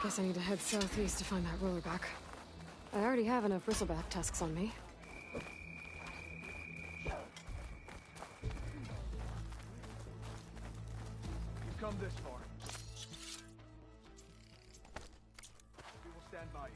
Guess I need to head southeast to find that roller back. I already have enough bristleback tusks on me. You've come this far. We will stand by you.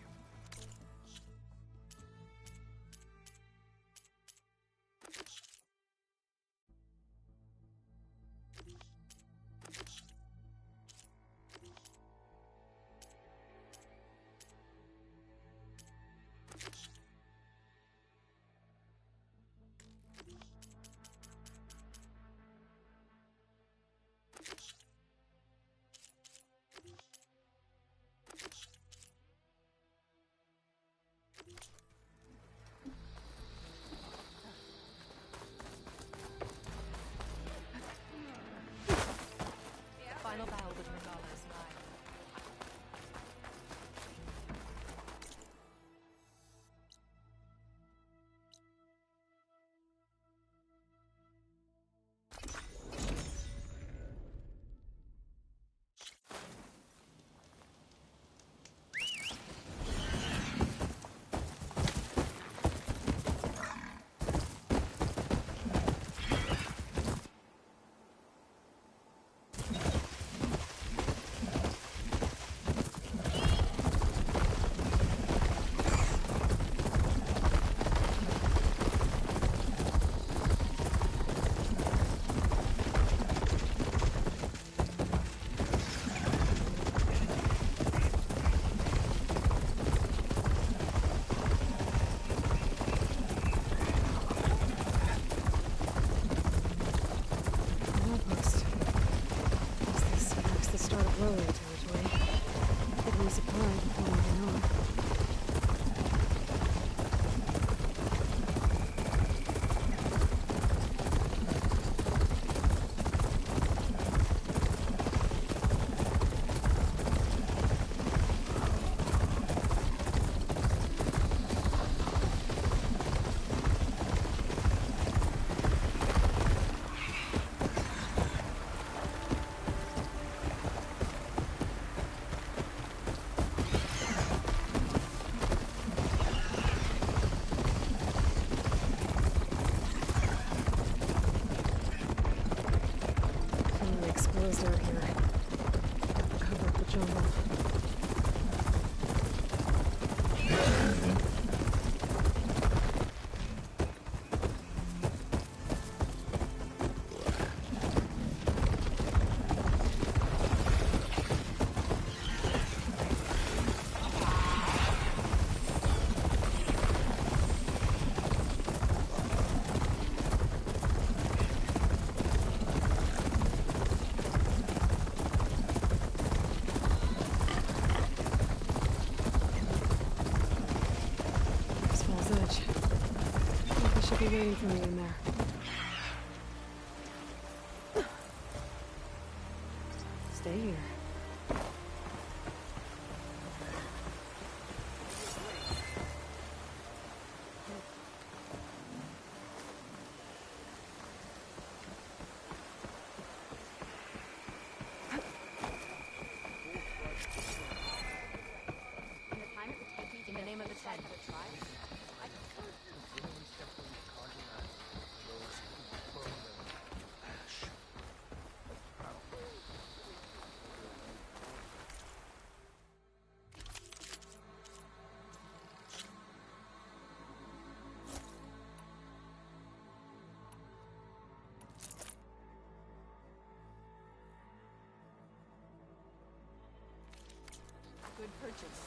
Final battle with Regala's live. Roller territory. Get resupply before moving on. Exposed out here. Cover up the jungle. Should be waiting for me in there. Stay here. In the name of the Ten. Good purchase.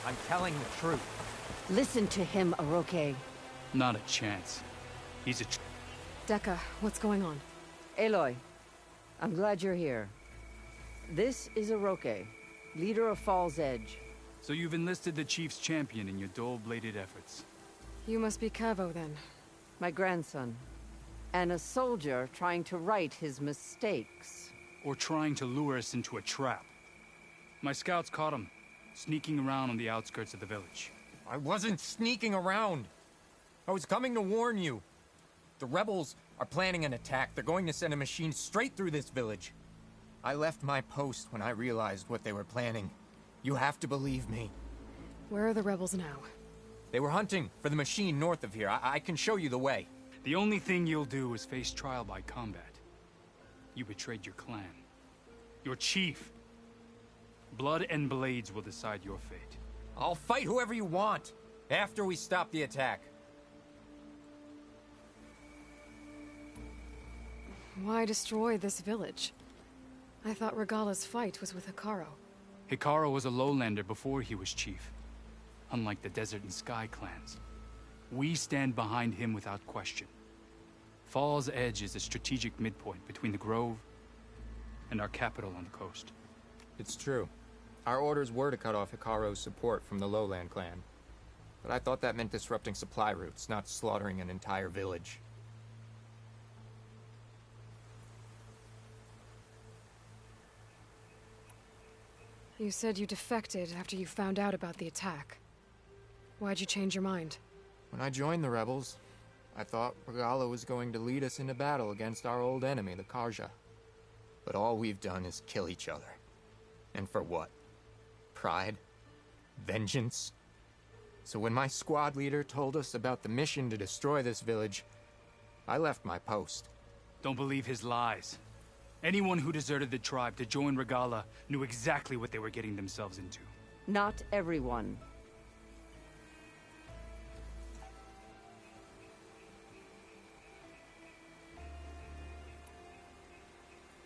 I'm telling the truth. Listen to him, Aroke. Not a chance. He's a... Decca, what's going on? Aloy, I'm glad you're here. This is Aroke, leader of Fall's Edge. So you've enlisted the Chief's champion in your dull-bladed efforts. You must be Cavo, then. My grandson. And a soldier trying to right his mistakes. Or trying to lure us into a trap. My scouts caught him, sneaking around on the outskirts of the village. I wasn't sneaking around. I was coming to warn you. The rebels are planning an attack. They're going to send a machine straight through this village. I left my post when I realized what they were planning. You have to believe me. Where are the rebels now? They were hunting for the machine north of here. I can show you the way. The only thing you'll do is face trial by combat. You betrayed your clan. Your chief. Blood and blades will decide your fate. I'll fight whoever you want, after we stop the attack. Why destroy this village? I thought Regala's fight was with Hikaru. Hikaru was a lowlander before he was chief. Unlike the Desert and Sky clans. We stand behind him without question. Fall's Edge is a strategic midpoint between the Grove and our capital on the coast. It's true. Our orders were to cut off Hikaru's support from the Lowland clan. But I thought that meant disrupting supply routes, not slaughtering an entire village. You said you defected after you found out about the attack. Why'd you change your mind? When I joined the rebels, I thought Regala was going to lead us into battle against our old enemy, the Karja. But all we've done is kill each other. And for what? Pride? Vengeance? So when my squad leader told us about the mission to destroy this village, I left my post. Don't believe his lies. Anyone who deserted the tribe to join Regala knew exactly what they were getting themselves into. Not everyone.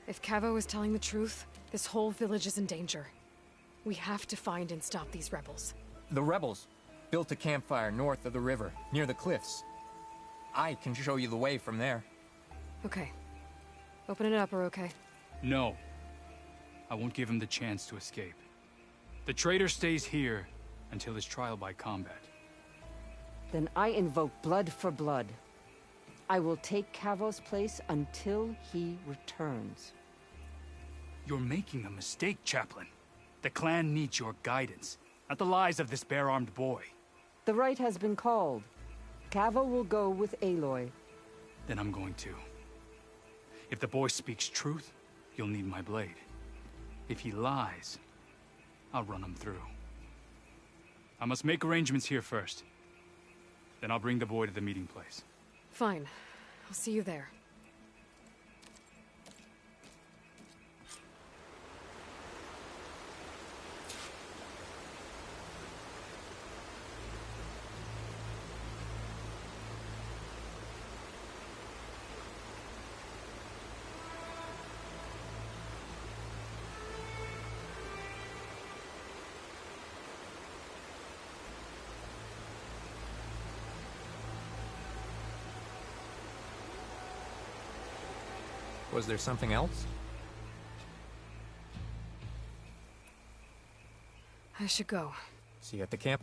If Cavo is telling the truth, this whole village is in danger. We have to find and stop these rebels. The rebels built a campfire north of the river, near the cliffs. I can show you the way from there. Okay. Open it up, Aroke. No. I won't give him the chance to escape. The traitor stays here until his trial by combat. Then I invoke blood for blood. I will take Cavo's place until he returns. You're making a mistake, Chaplain. The clan needs your guidance, not the lies of this bare-armed boy. The right has been called. Cavo will go with Aloy. Then I'm going to. If the boy speaks truth, you'll need my blade. If he lies, I'll run him through. I must make arrangements here first. Then I'll bring the boy to the meeting place. Fine. I'll see you there. Was there something else? I should go. See you at the camp.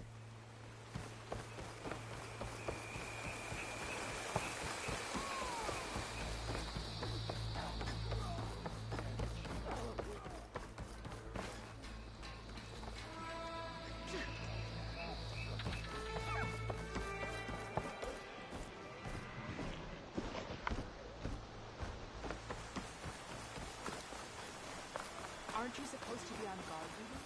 Aren't you supposed to be on guard, Ruby?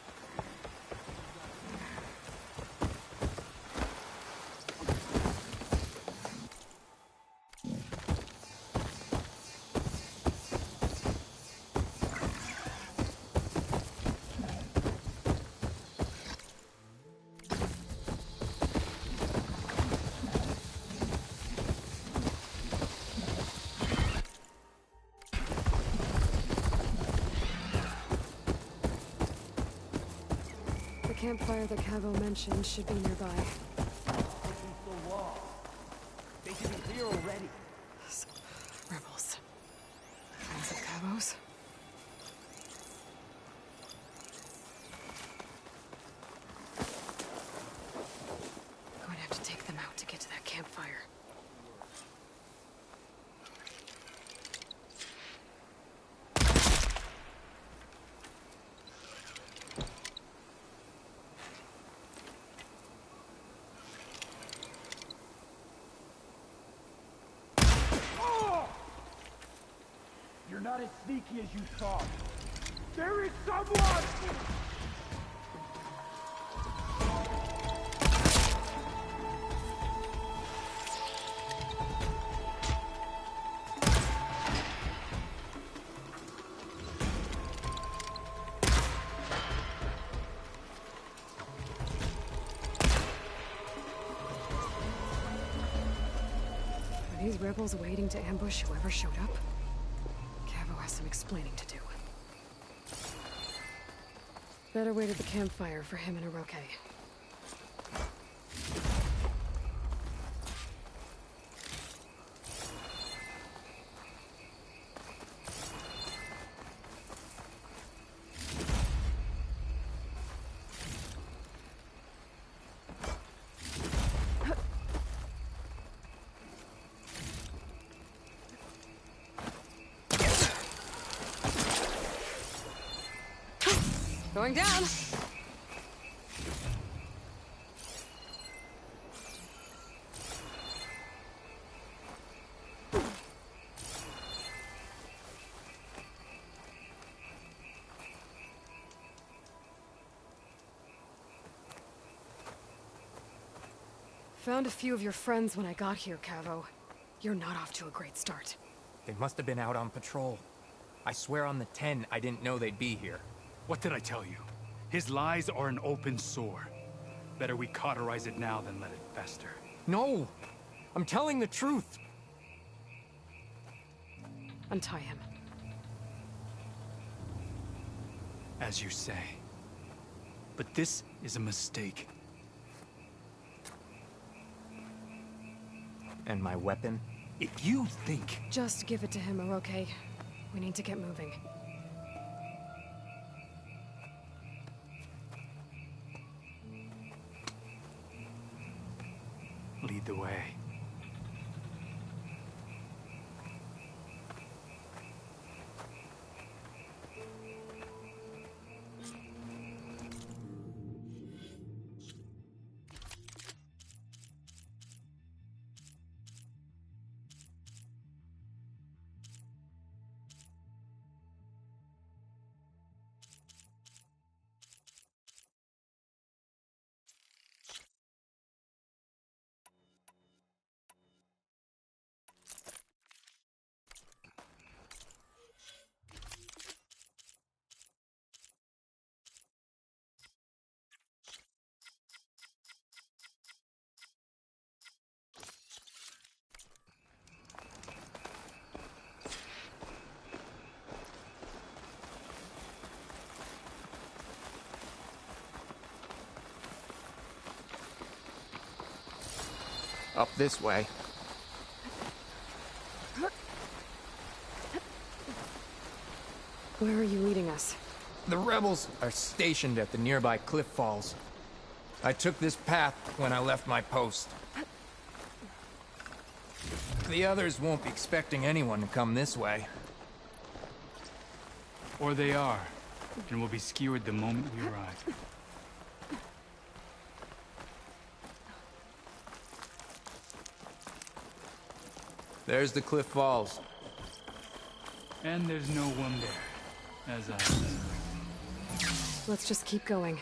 campfire that Cavo mentioned should be nearby. Taking so long. They should be here already. Rebels. Friends of Cavo's? Going to have to take them out to get to that campfire. You're not as sneaky as you thought. There is someone! Are these rebels waiting to ambush whoever showed up? Cavo has some explaining to do. Better wait at the campfire for him and Oroke. Going down! Found a few of your friends when I got here, Cavo. You're not off to a great start. They must have been out on patrol. I swear on the 10, I didn't know they'd be here. What did I tell you? His lies are an open sore. Better we cauterize it now than let it fester. No! I'm telling the truth! Untie him. As you say. But this is a mistake. And my weapon? If you think... Just give it to him, Oroke. We need to get moving. Lead the way. Up this way. Where are you leading us? The rebels are stationed at the nearby cliff falls. I took this path when I left my post. The others won't be expecting anyone to come this way. Or they are, and will be skewered the moment we arrive. There's the cliff falls. And there's no one there, as I suspect. Let's just keep going.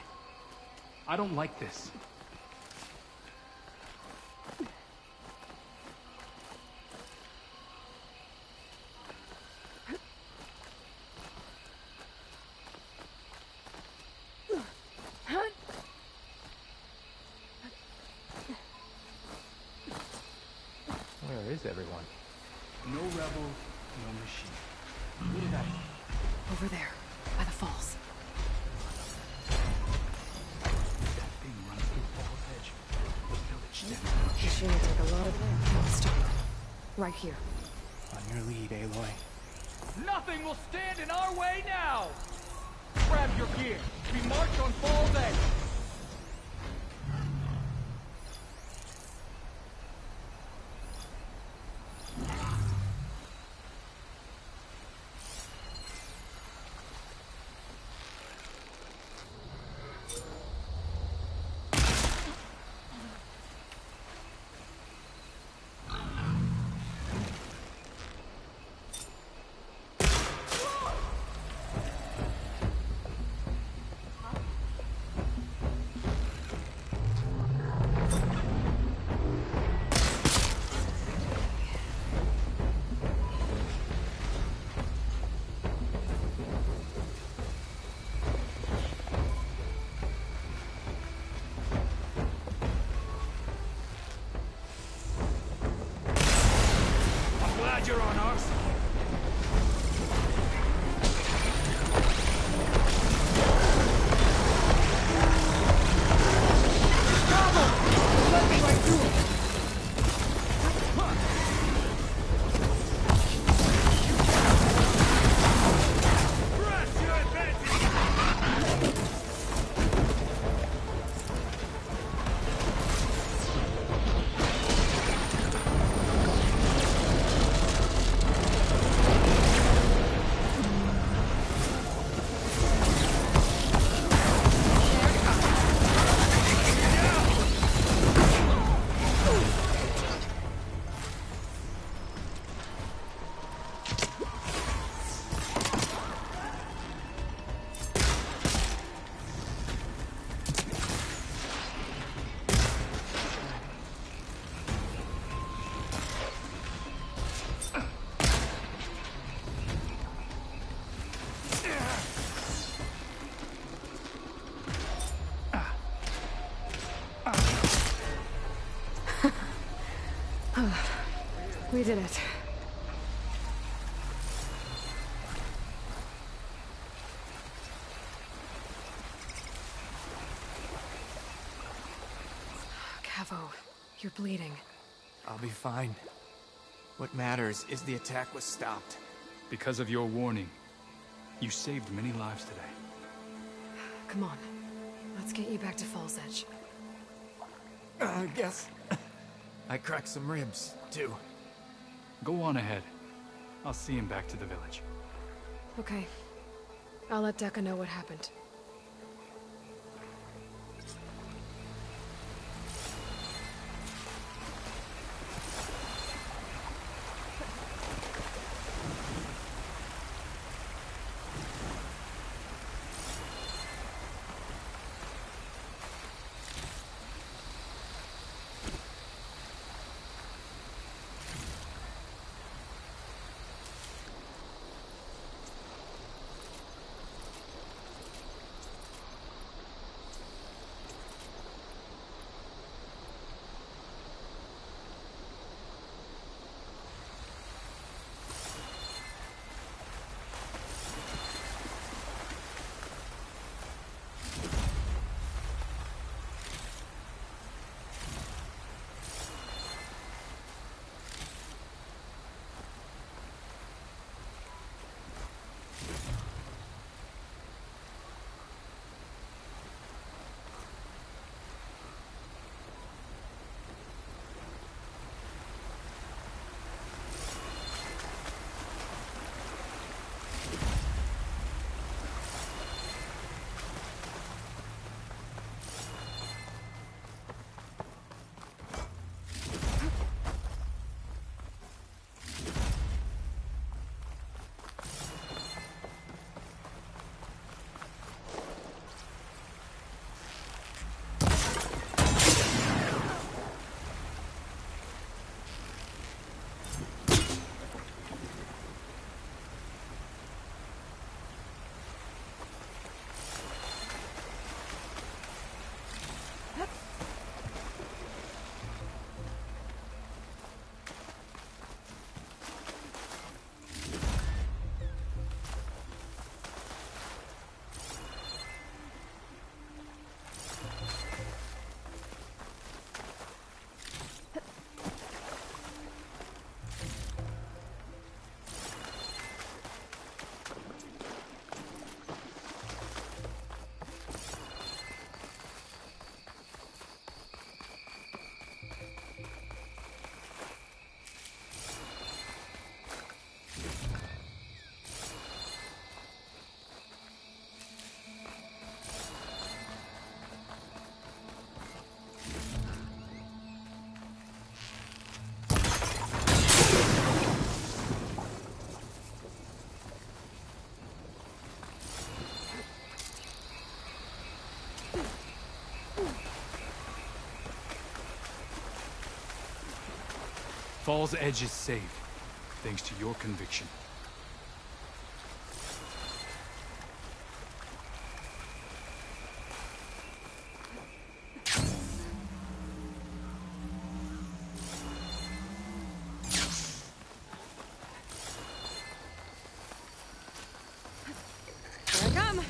I don't like this. Where is everyone? No rebels, no machine. What did I see? Over there, by the falls. Right here. On your lead, Aloy. Nothing will stand in our way now! Grab your gear. We march on Fall's Edge. You're on our side. We did it. Cavo, you're bleeding. I'll be fine. What matters is the attack was stopped. Because of your warning, you saved many lives today. Come on. Let's get you back to Fall's Edge. I guess I cracked some ribs, too. Go on ahead. I'll see him back to the village. Okay. I'll let Decca know what happened. Fall's Edge is safe, thanks to your conviction. Here I come!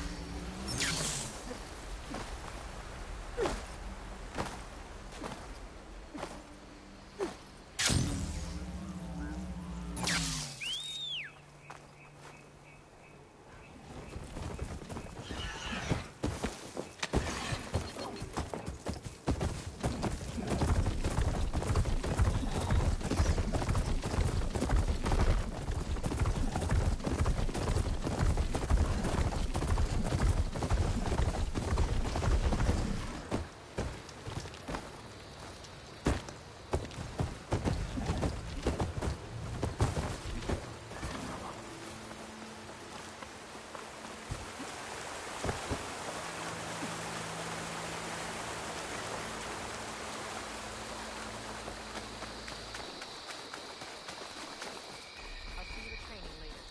I'll see you at training later.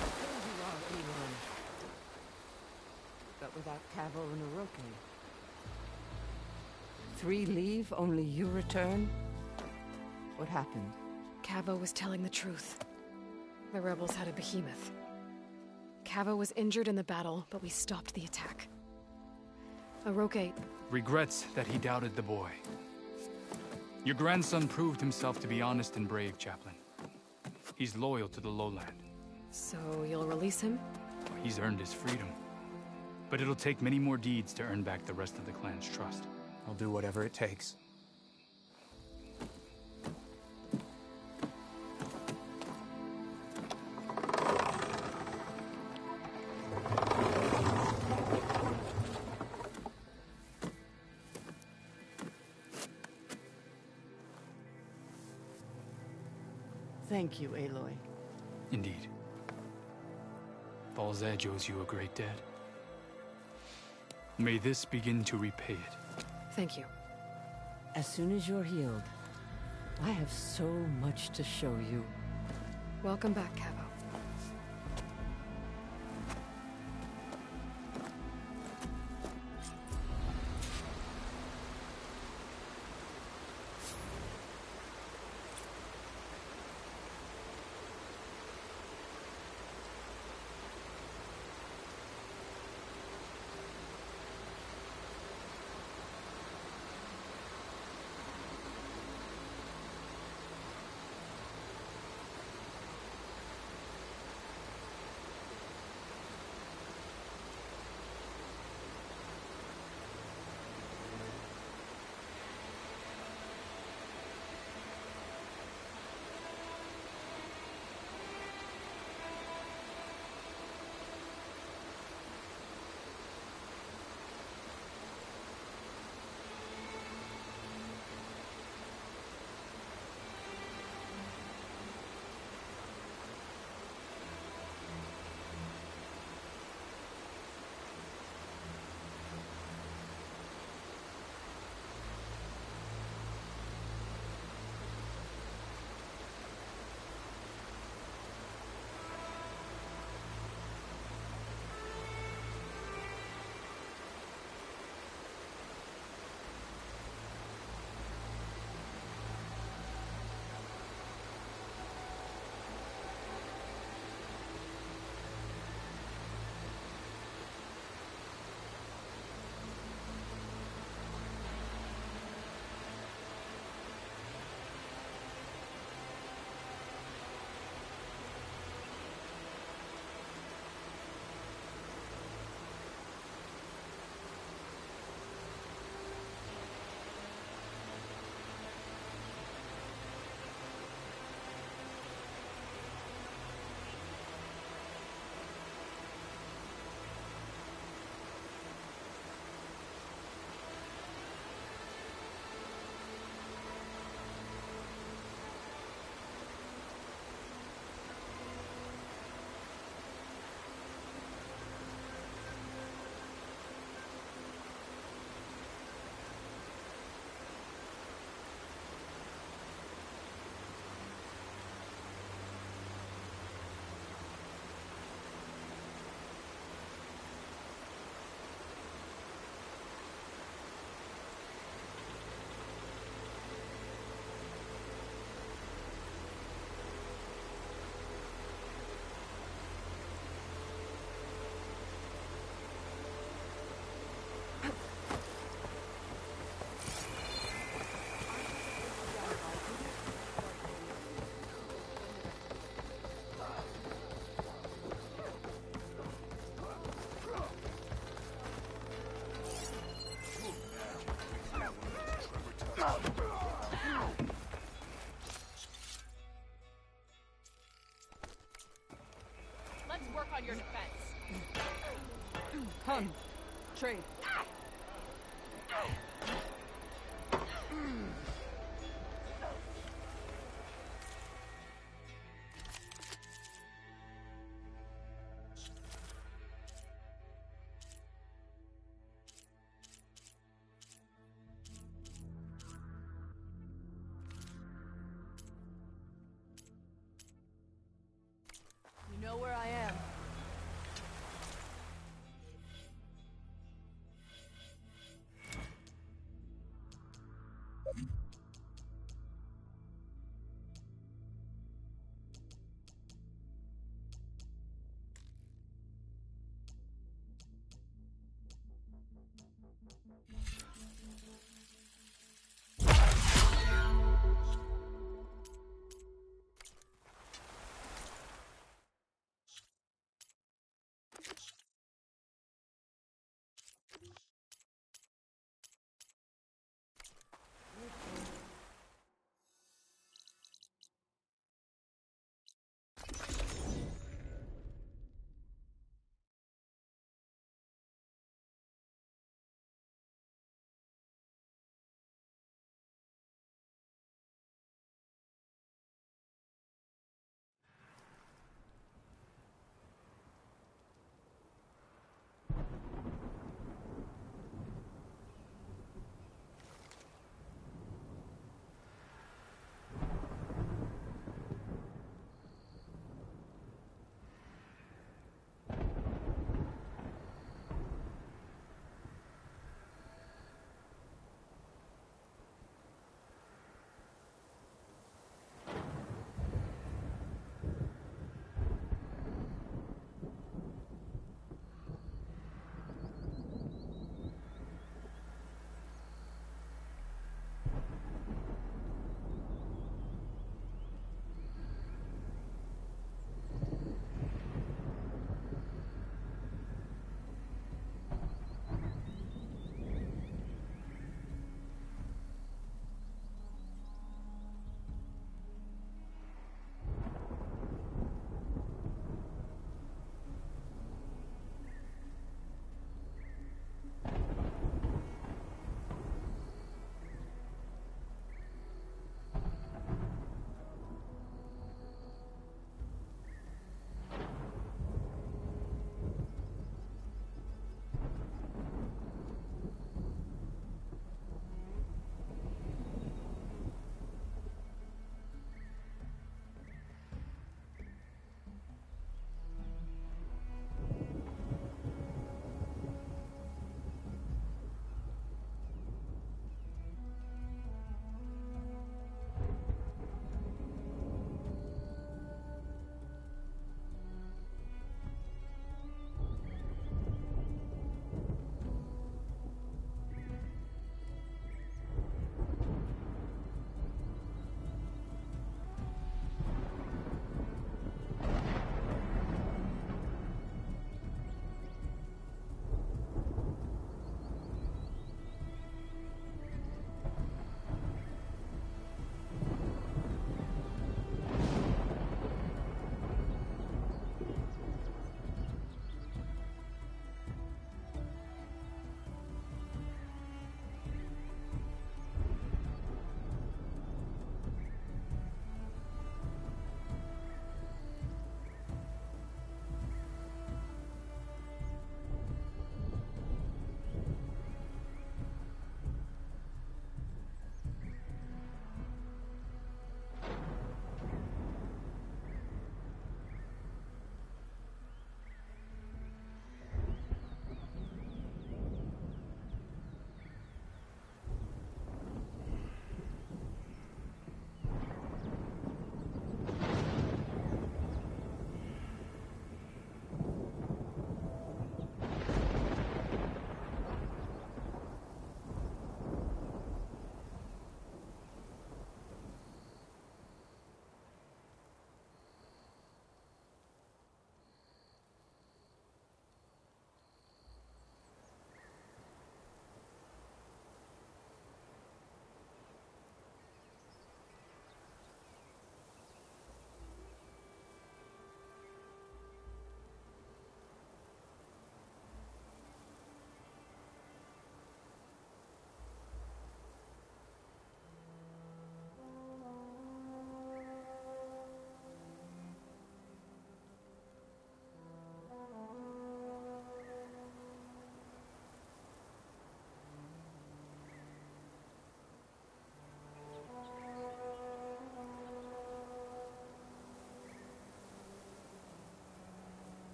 Here you are, Aloy. But without Cavo and Oroke. 3 leave, only you return? What happened? Cavo was telling the truth. The rebels had a behemoth. Cavo was injured in the battle, but we stopped the attack. Oroke... Regrets that he doubted the boy. Your grandson proved himself to be honest and brave, Chaplain. He's loyal to the lowland. So you'll release him? He's earned his freedom. But it'll take many more deeds to earn back the rest of the clan's trust. I'll do whatever it takes. Thank you, Aloy. Indeed. Fall's Edge owes you a great debt. May this begin to repay it. Thank you. As soon as you're healed, I have so much to show you. Welcome back, Cavo. on your defense. Hun. Trade. You know where I am.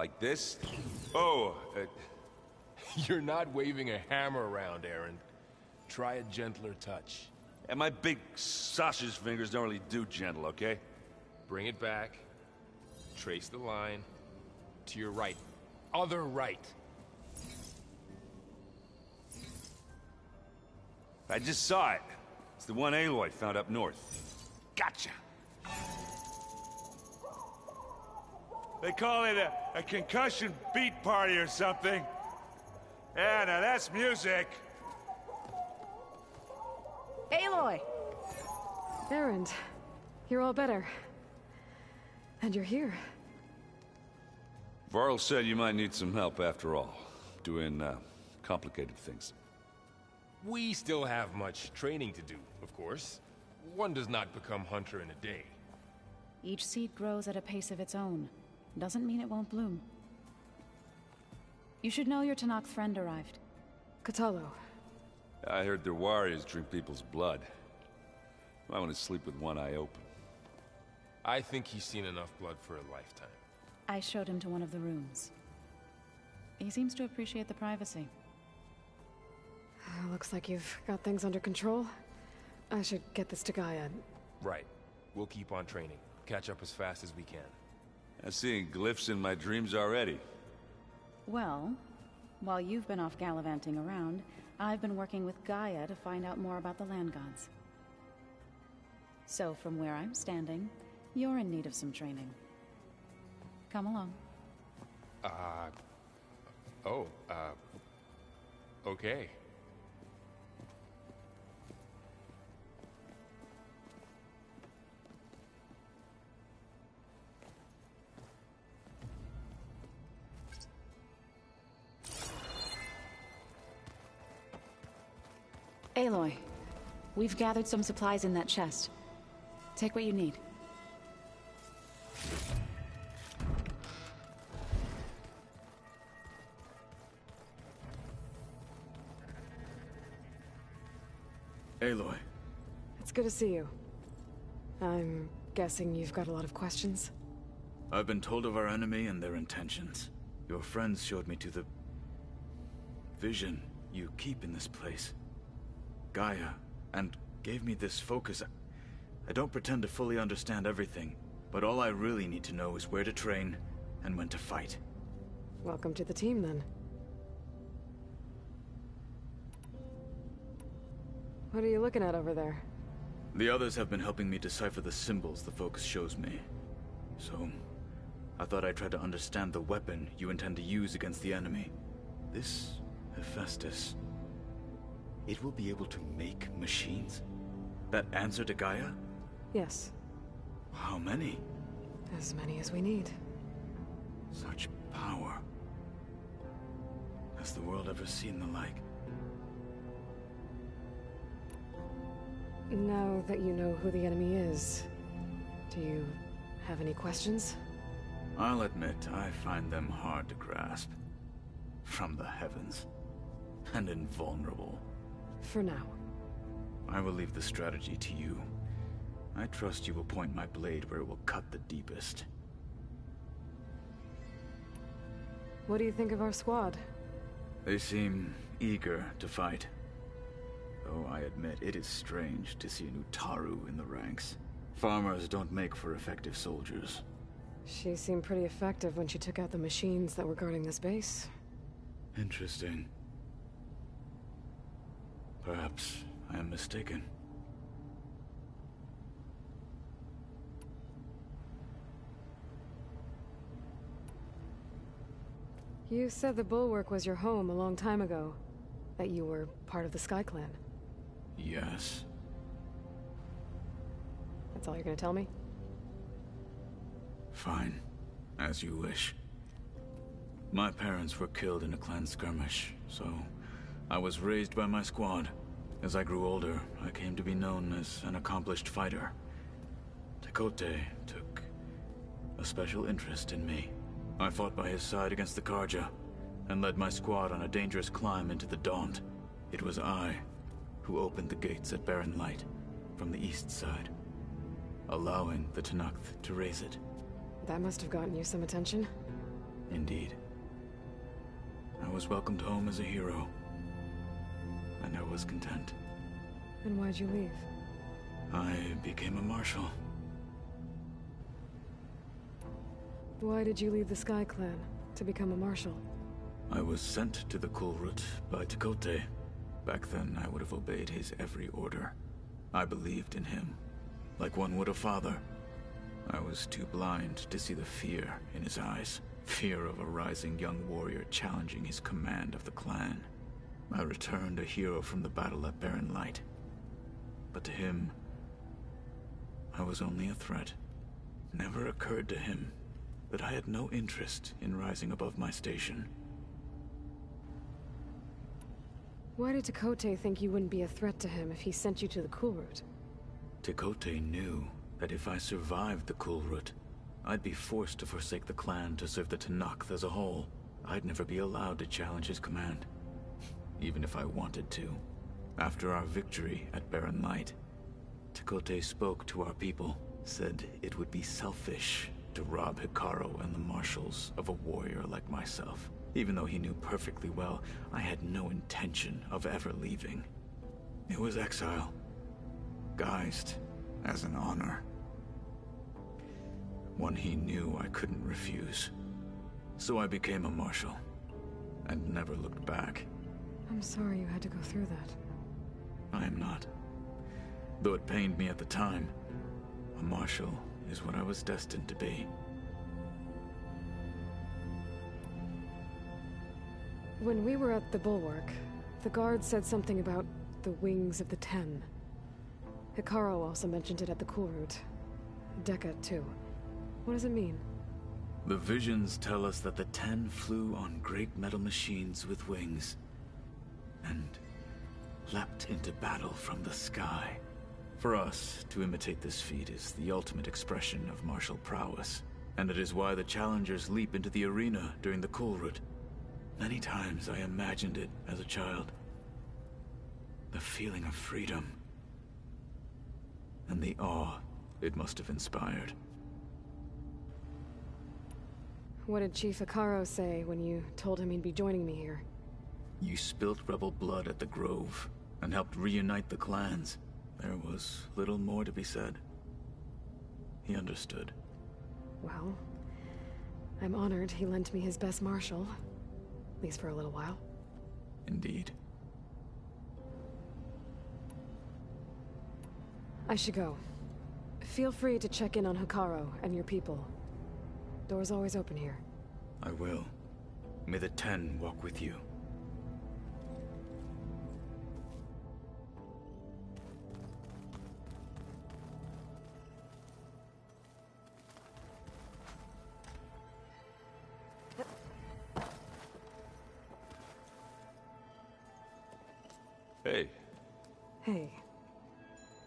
Like this? Oh, You're not waving a hammer around, Aaron. Try a gentler touch. and my big sausage fingers don't really do gentle, okay? Bring it back. Trace the line. To your right. Other right. I just saw it. It's the one Aloy found up north. Gotcha! They call it a concussion beat party or something. Yeah, now that's music. Aloy! Aaron, you're all better. And you're here. Varl said you might need some help after all, doing complicated things. We still have much training to do, of course. One does not become hunter in a day. Each seed grows at a pace of its own. Doesn't mean it won't bloom. You should know your Tanakh friend arrived. Katalo. I heard their warriors drink people's blood. I want to sleep with one eye open. I think he's seen enough blood for a lifetime. I showed him to one of the rooms. He seems to appreciate the privacy. Looks like you've got things under control. I should get this to Gaia. Right. We'll keep on training. Catch up as fast as we can. I'm seeing glyphs in my dreams already. Well, while you've been off gallivanting around, I've been working with Gaia to find out more about the land gods. So from where I'm standing, you're in need of some training. Come along. Okay. Aloy, we've gathered some supplies in that chest. Take what you need. Aloy. It's good to see you. I'm guessing you've got a lot of questions? I've been told of our enemy and their intentions. Your friends showed me to the vision you keep in this place. Gaia, and gave me this focus. I don't pretend to fully understand everything, but all I really need to know is where to train and when to fight. Welcome to the team, then. What are you looking at over there? The others have been helping me decipher the symbols the focus shows me. So, I thought I'd try to understand the weapon you intend to use against the enemy. This Hephaestus. It will be able to make machines? That answer to Gaia? Yes. How many? As many as we need. Such power. Has the world ever seen the like? Now that you know who the enemy is, do you have any questions? I'll admit, I find them hard to grasp. From the heavens. And invulnerable. For now. I will leave the strategy to you. I trust you will point my blade where it will cut the deepest. What do you think of our squad? They seem eager to fight. Though I admit it is strange to see an Utaru in the ranks. Farmers don't make for effective soldiers. She seemed pretty effective when she took out the machines that were guarding this base. Interesting. Perhaps I am mistaken. You said the Bulwark was your home a long time ago. That you were part of the Sky Clan. Yes. That's all you're gonna tell me? Fine. As you wish. My parents were killed in a clan skirmish, so I was raised by my squad. As I grew older, I came to be known as an accomplished fighter. Tekote took a special interest in me. I fought by his side against the Karja, and led my squad on a dangerous climb into the Daunt. It was I who opened the gates at Barren Light from the east side, allowing the Tanakh to raise it. That must have gotten you some attention. Indeed. I was welcomed home as a hero, and I was content. And why'd you leave? I became a marshal. Why did you leave the Sky Clan to become a marshal? I was sent to the Kulrut by Tekote. Back then, I would have obeyed his every order. I believed in him, like one would a father. I was too blind to see the fear in his eyes. Fear of a rising young warrior challenging his command of the clan. I returned a hero from the battle at Barren Light. But to him, I was only a threat. Never occurred to him that I had no interest in rising above my station. Why did Tekote think you wouldn't be a threat to him if he sent you to the Kulrut? Tekote knew that if I survived the Kulrut, I'd be forced to forsake the clan to serve the Tenakth as a whole. I'd never be allowed to challenge his command, even if I wanted to. After our victory at Barren Light, Tekote spoke to our people, said it would be selfish to rob Hikaru and the marshals of a warrior like myself. Even though he knew perfectly well, I had no intention of ever leaving. It was exile, guised as an honor. One he knew I couldn't refuse. So I became a marshal, and never looked back. I'm sorry you had to go through that. I am not. Though it pained me at the time, a marshal is what I was destined to be. When we were at the Bulwark, the guard said something about the Wings of the Ten. Hikaru also mentioned it at the Kulrut. Dekka, too. What does it mean? The visions tell us that the Ten flew on great metal machines with wings, and leapt into battle from the sky. For us, to imitate this feat is the ultimate expression of martial prowess, and it is why the challengers leap into the arena during the Kulrut. Many times I imagined it as a child. The feeling of freedom, and the awe it must have inspired. What did Chief Hikaru say when you told him he'd be joining me here? You spilt rebel blood at the Grove, and helped reunite the clans. There was little more to be said. He understood. Well, I'm honored he lent me his best marshal. At least for a little while. Indeed. I should go. Feel free to check in on Hikaru and your people. Door's always open here. I will. May the Ten walk with you. Hey. Hey.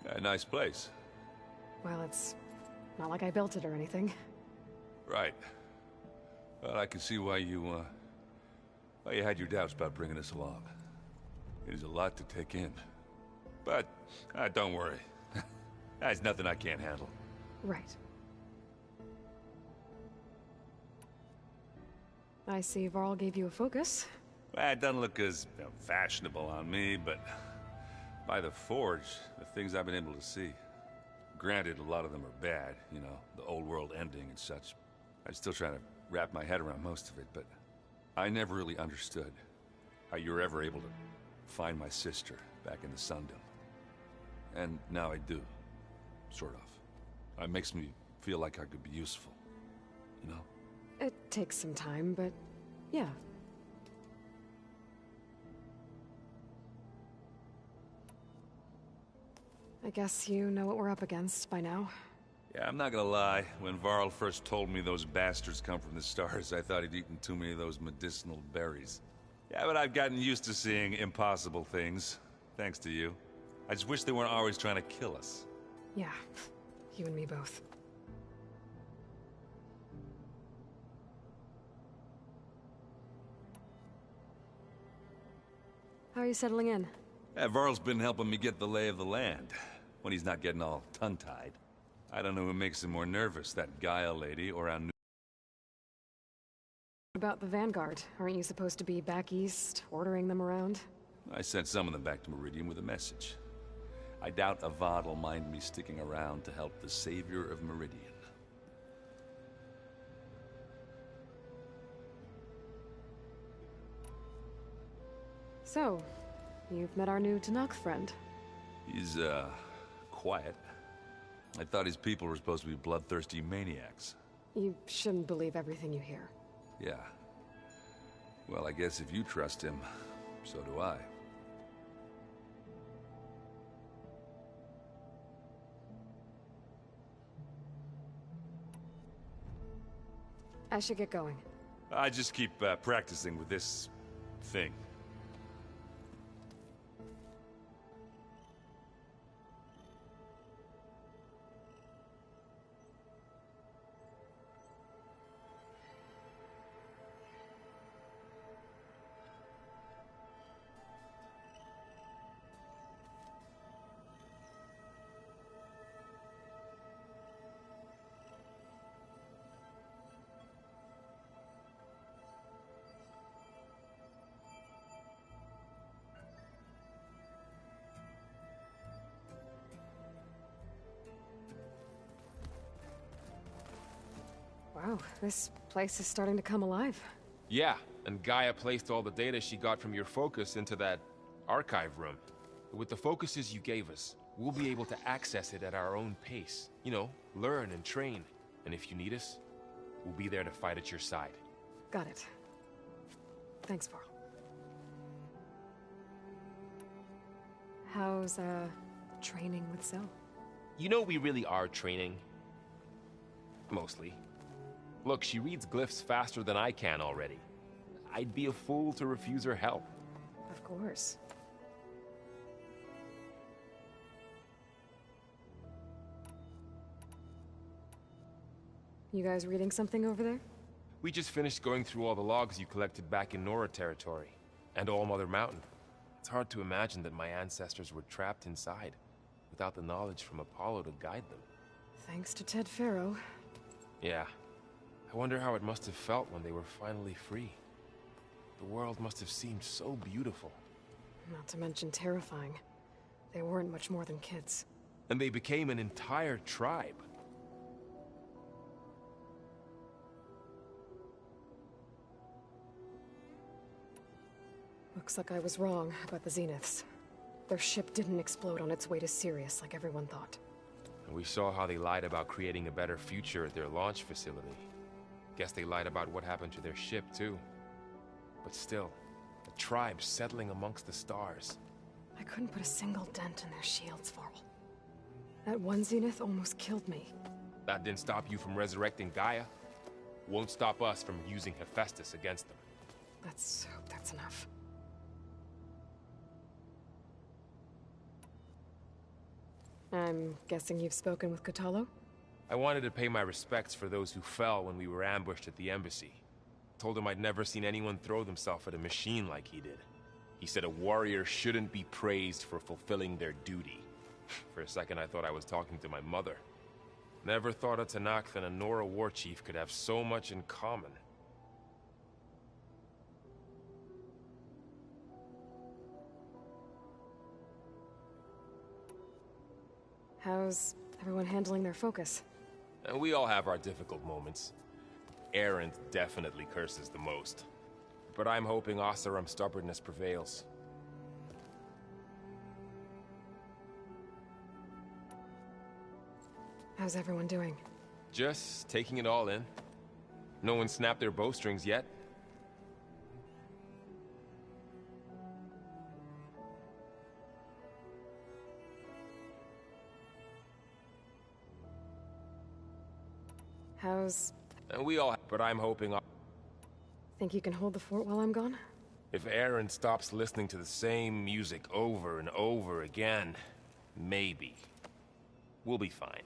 A nice place. Well, it's not like I built it or anything. Right. Well, I can see why you had your doubts about bringing us along. It is a lot to take in. But, don't worry. That's nothing I can't handle. Right. I see Varl gave you a focus. Well, it doesn't look as fashionable on me, but by the Forge, the things I've been able to see. Granted, a lot of them are bad, you know, the old world ending and such. I'm still trying to wrap my head around most of it, but I never really understood how you were ever able to find my sister back in the Sundom. And now I do, sort of. It makes me feel like I could be useful, you know? It takes some time, but yeah. I guess you know what we're up against by now. Yeah, I'm not gonna lie. When Varl first told me those bastards come from the stars, I thought he'd eaten too many of those medicinal berries. Yeah, but I've gotten used to seeing impossible things, thanks to you. I just wish they weren't always trying to kill us. Yeah, you and me both. How are you settling in? Yeah, Varl's been helping me get the lay of the land, when he's not getting all tongue-tied. I don't know who makes him more nervous, that Gaia lady or our new About the Vanguard, aren't you supposed to be back east, ordering them around? I sent some of them back to Meridian with a message. I doubt Avad will mind me sticking around to help the savior of Meridian. So, you've met our new Tanakh friend. He's, quiet. I thought his people were supposed to be bloodthirsty maniacs. You shouldn't believe everything you hear. Yeah. Well, I guess if you trust him, so do I. I should get going. I just keep practicing with this thing. Wow, this place is starting to come alive. Yeah, and Gaia placed all the data she got from your focus into that archive room. With the focuses you gave us, we'll be able to access it at our own pace. You know, learn and train. And if you need us, we'll be there to fight at your side. Got it. Thanks, Varl. How's, training with Cell? You know we really are training. Mostly. Look, she reads glyphs faster than I can already. I'd be a fool to refuse her help. Of course. You guys reading something over there? We just finished going through all the logs you collected back in Nora territory, and All Mother Mountain. It's hard to imagine that my ancestors were trapped inside, without the knowledge from Apollo to guide them. Thanks to Ted Faro. Yeah. I wonder how it must have felt when they were finally free. The world must have seemed so beautiful. Not to mention terrifying. They weren't much more than kids. And they became an entire tribe. Looks like I was wrong about the Zeniths. Their ship didn't explode on its way to Sirius like everyone thought. And we saw how they lied about creating a better future at their launch facility. Guess they lied about what happened to their ship, too. But still, a tribe settling amongst the stars. I couldn't put a single dent in their shields, Varl. That one Zenith almost killed me. That didn't stop you from resurrecting Gaia. Won't stop us from using Hephaestus against them. Let's hope that's enough. I'm guessing you've spoken with Kotallo? I wanted to pay my respects for those who fell when we were ambushed at the embassy. Told him I'd never seen anyone throw themselves at a machine like he did. He said a warrior shouldn't be praised for fulfilling their duty. For a second I thought I was talking to my mother. Never thought a Tanakh and a Nora war chief could have so much in common. How's everyone handling their focus? And we all have our difficult moments. Arendt definitely curses the most. But I'm hoping Oseram's stubbornness prevails. How's everyone doing? Just taking it all in. No one snapped their bowstrings yet. How's... And we all, but I'm hoping... Think you can hold the fort while I'm gone? If Aaron stops listening to the same music over and over again, maybe. We'll be fine.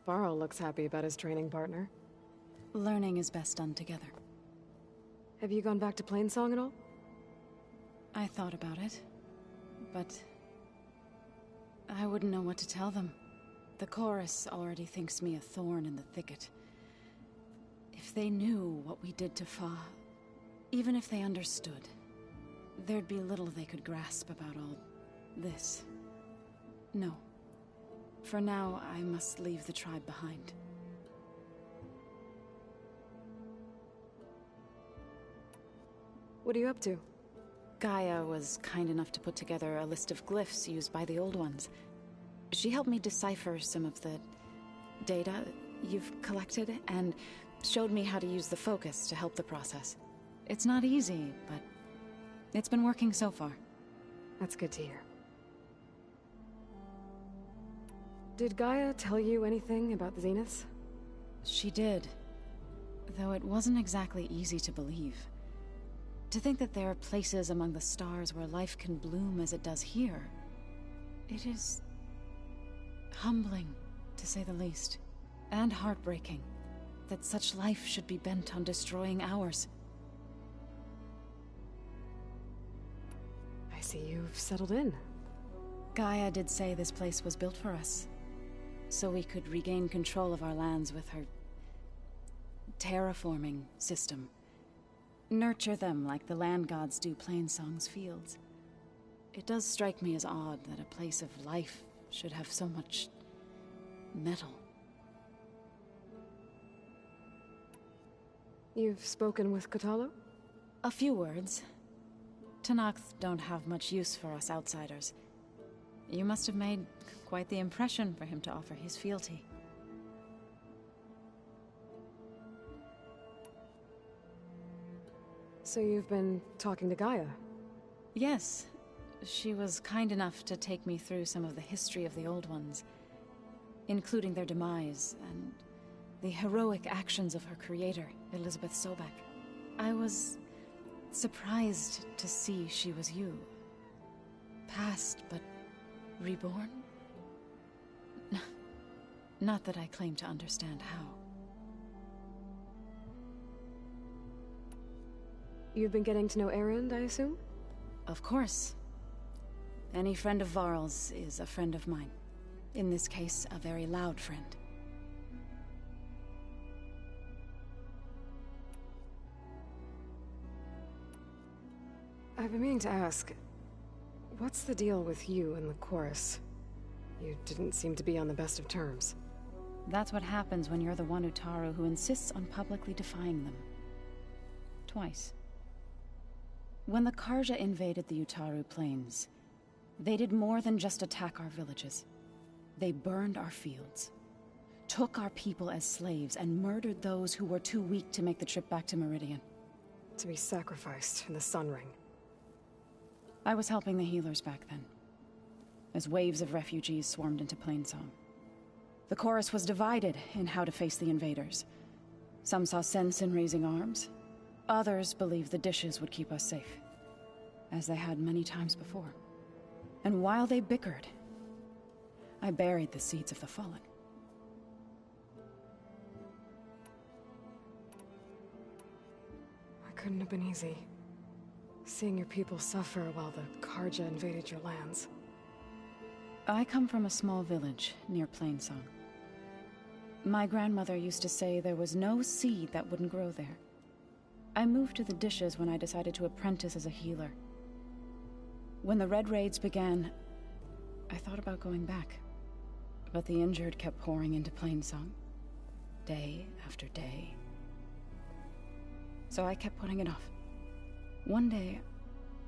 Varl looks happy about his training partner. Learning is best done together. Have you gone back to Plainsong at all? I thought about it, but I wouldn't know what to tell them. The chorus already thinks me a thorn in the thicket. If they knew what we did to Fa, even if they understood, there'd be little they could grasp about all this. No. For now, I must leave the tribe behind. What are you up to? Gaia was kind enough to put together a list of glyphs used by the Old Ones. She helped me decipher some of the data you've collected, and showed me how to use the focus to help the process. It's not easy, but it's been working so far. That's good to hear. Did Gaia tell you anything about the Zeniths? She did. Though it wasn't exactly easy to believe. To think that there are places among the stars where life can bloom as it does here. It is humbling, to say the least. And heartbreaking that such life should be bent on destroying ours. I see you've settled in. Gaia did say this place was built for us, so we could regain control of our lands with her terraforming system. Nurture them like the land gods do Plainsong's fields. It does strike me as odd that a place of life should have so much metal. You've spoken with Kotallo? A few words. Tenakth don't have much use for us outsiders. You must have made quite the impression for him to offer his fealty. So you've been talking to Gaia? Yes. She was kind enough to take me through some of the history of the Old Ones, including their demise and the heroic actions of her creator, Elizabeth Sobek. I was surprised to see she was you. Past, but reborn? Not that I claim to understand how. You've been getting to know Erend, I assume? Of course. Any friend of Varl's is a friend of mine. In this case, a very loud friend. I've been meaning to ask, what's the deal with you and the chorus? You didn't seem to be on the best of terms. That's what happens when you're the one Utaru who insists on publicly defying them. Twice. When the Karja invaded the Utaru plains, they did more than just attack our villages. They burned our fields, took our people as slaves, and murdered those who were too weak to make the trip back to Meridian. To be sacrificed in the Sun Ring. I was helping the healers back then, as waves of refugees swarmed into Plainsong. The chorus was divided in how to face the invaders. Some saw sense in raising arms. Others believed the dishes would keep us safe, as they had many times before. And while they bickered, I buried the seeds of the fallen. It couldn't have been easy. Seeing your people suffer while the Karja invaded your lands. I come from a small village near Plainsong. My grandmother used to say there was no seed that wouldn't grow there. I moved to the dishes when I decided to apprentice as a healer. When the Red Raids began, I thought about going back. But the injured kept pouring into Plainsong, day after day. So I kept putting it off. One day,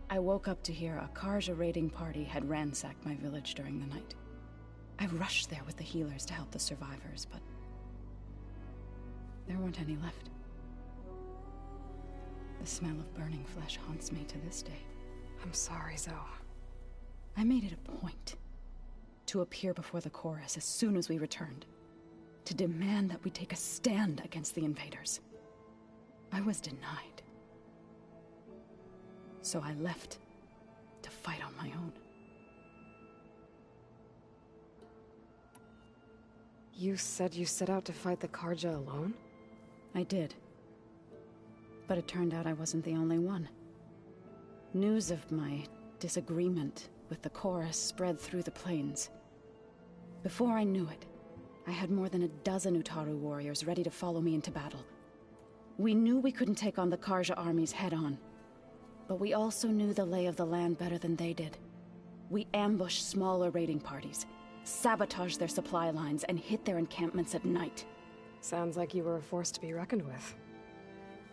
I woke up to hear a Karja raiding party had ransacked my village during the night. I rushed there with the healers to help the survivors, but there weren't any left. The smell of burning flesh haunts me to this day. I'm sorry, Zoe. I made it a point to appear before the chorus as soon as we returned, to demand that we take a stand against the invaders. I was denied. So I left to fight on my own. You said you set out to fight the Karja alone? I did. But it turned out I wasn't the only one. News of my disagreement with the chorus spread through the plains. Before I knew it, I had more than a dozen Utaru warriors ready to follow me into battle. We knew we couldn't take on the Karja armies head-on, but we also knew the lay of the land better than they did. We ambushed smaller raiding parties, sabotaged their supply lines, and hit their encampments at night. Sounds like you were a force to be reckoned with.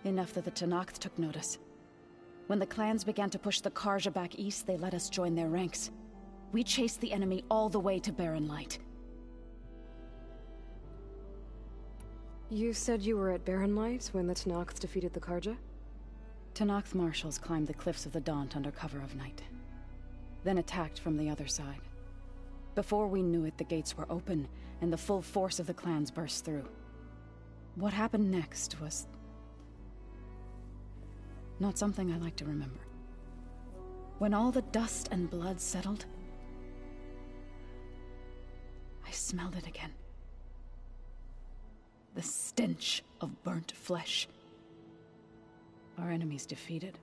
Enough that the Tenakth took notice. When the clans began to push the Karja back east, they let us join their ranks. We chased the enemy all the way to Barren Light. You said you were at Barren Light when the Tenakth defeated the Karja? Tenakth marshals climbed the cliffs of the Daunt under cover of night, then attacked from the other side. Before we knew it, the gates were open, and the full force of the clans burst through. What happened next was not something I like to remember. When all the dust and blood settled, I smelled it again. The stench of burnt flesh. Our enemies defeated.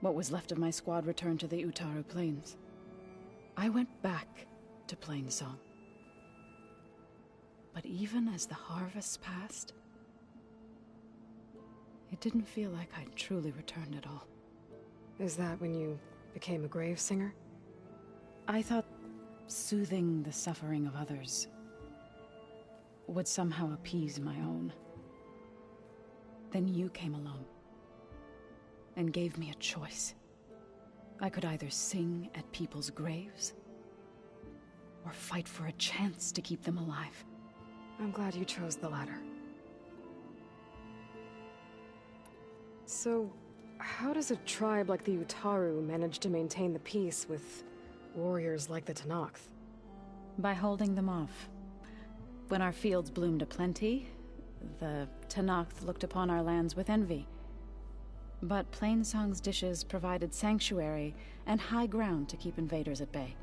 What was left of my squad returned to the Utaru Plains. I went back to Plainsong. But even as the harvest passed, it didn't feel like I'd truly returned at all. Is that when you became a grave singer? I thought soothing the suffering of others would somehow appease my own. Then you came along and gave me a choice. I could either sing at people's graves or fight for a chance to keep them alive. I'm glad you chose the latter. So, how does a tribe like the Utaru manage to maintain the peace with warriors like the Tenakth? By holding them off. When our fields bloomed aplenty, the Tenakth looked upon our lands with envy. But Plainsong's dishes provided sanctuary and high ground to keep invaders at bay.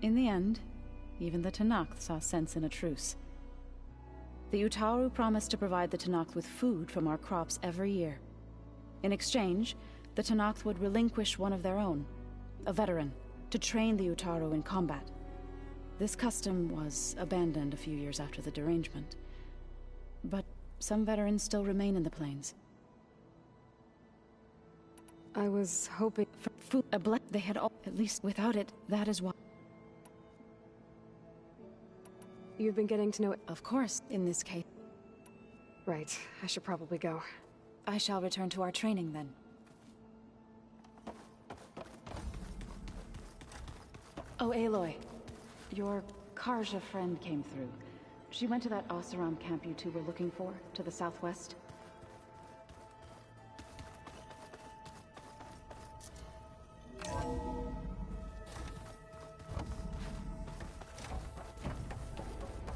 In the end, even the Tenakth saw sense in a truce. The Utaru promised to provide the Tenakth with food from our crops every year. In exchange, the Tenakth would relinquish one of their own, a veteran, to train the Utaru in combat. This custom was abandoned a few years after the derangement. But some veterans still remain in the plains. I was hoping for food. They had all, at least without it, that is why. You've been getting to know it. Of course, in this case. Right, I should probably go. I shall return to our training then. Oh, Aloy. Your Karja friend came through. She went to that Oseram camp you two were looking for, to the southwest.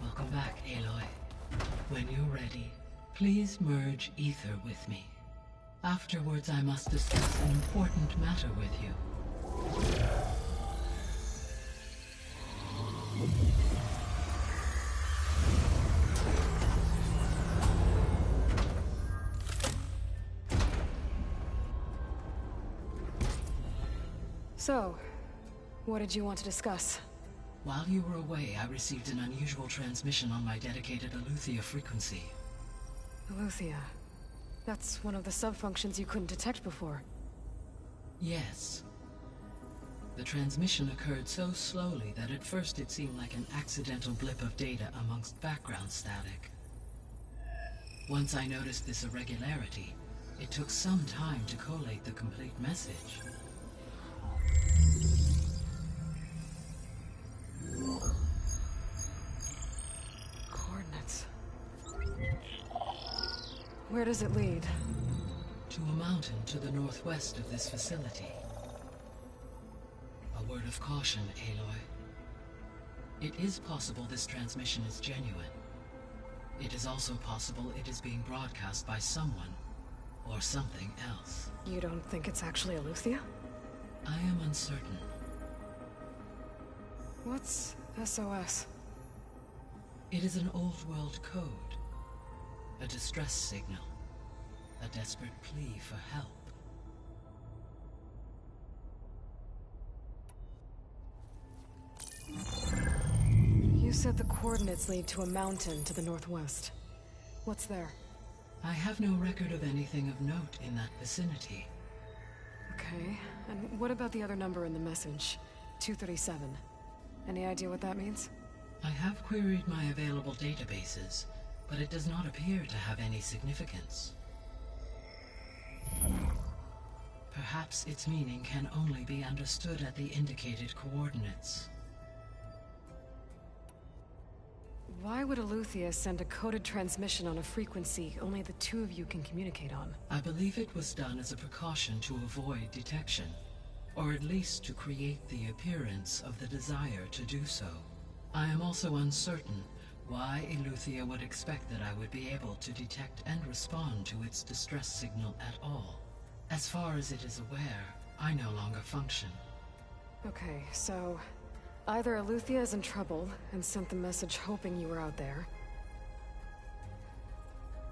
Welcome back, Aloy. When you're ready, please merge ether with me. Afterwards, I must discuss an important matter with you. So, what did you want to discuss? While you were away, I received an unusual transmission on my dedicated Aletheia frequency. Aletheia. That's one of the sub-functions you couldn't detect before. Yes. The transmission occurred so slowly that at first it seemed like an accidental blip of data amongst background static. Once I noticed this irregularity, it took some time to collate the complete message. Coordinates. Where does it lead? To a mountain to the northwest of this facility. A word of caution, Aloy. It is possible this transmission is genuine. It is also possible it is being broadcast by someone or something else. You don't think it's actually Aletheia? I am uncertain. What's SOS? It is an old-world code. A distress signal. A desperate plea for help. said the coordinates lead to a mountain to the northwest. What's there? I have no record of anything of note in that vicinity. Okay, and what about the other number in the message? 237. Any idea what that means? I have queried my available databases, but it does not appear to have any significance. Perhaps its meaning can only be understood at the indicated coordinates. Why would Eleuthia send a coded transmission on a frequency only the two of you can communicate on? I believe it was done as a precaution to avoid detection, or at least to create the appearance of the desire to do so. I am also uncertain why Eleuthia would expect that I would be able to detect and respond to its distress signal at all. As far as it is aware, I no longer function. Okay, so either Eleuthia is in trouble and sent the message hoping you were out there,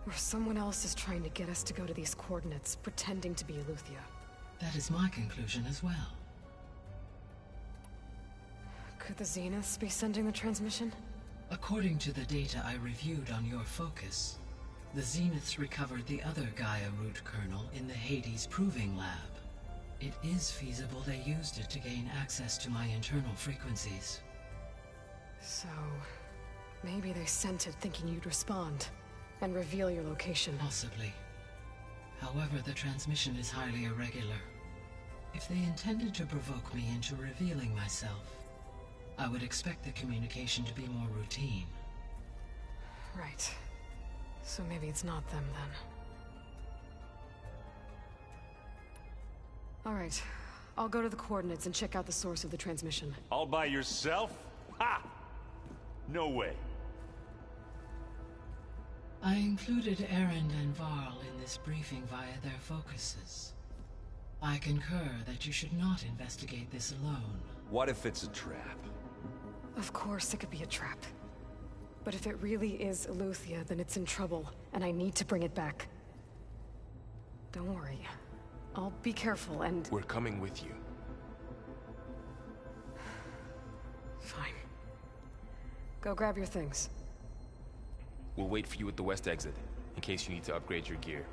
or someone else is trying to get us to go to these coordinates, pretending to be Eleuthia. That is my conclusion as well. Could the Zeniths be sending the transmission? According to the data I reviewed on your focus, the Zeniths recovered the other Gaia root kernel in the Hades Proving Lab. It is feasible they used it to gain access to my internal frequencies. So, maybe they sent it thinking you'd respond and reveal your location. Possibly. However, the transmission is highly irregular. If they intended to provoke me into revealing myself, I would expect the communication to be more routine. Right. So maybe it's not them then. All right. I'll go to the coordinates and check out the source of the transmission. All by yourself? Ha! No way. I included Erend and Varl in this briefing via their focuses. I concur that you should not investigate this alone. What if it's a trap? Of course it could be a trap. But if it really is Eleuthia, then it's in trouble, and I need to bring it back. Don't worry. I'll be careful and... We're coming with you. Fine. Go grab your things. We'll wait for you at the west exit, in case you need to upgrade your gear.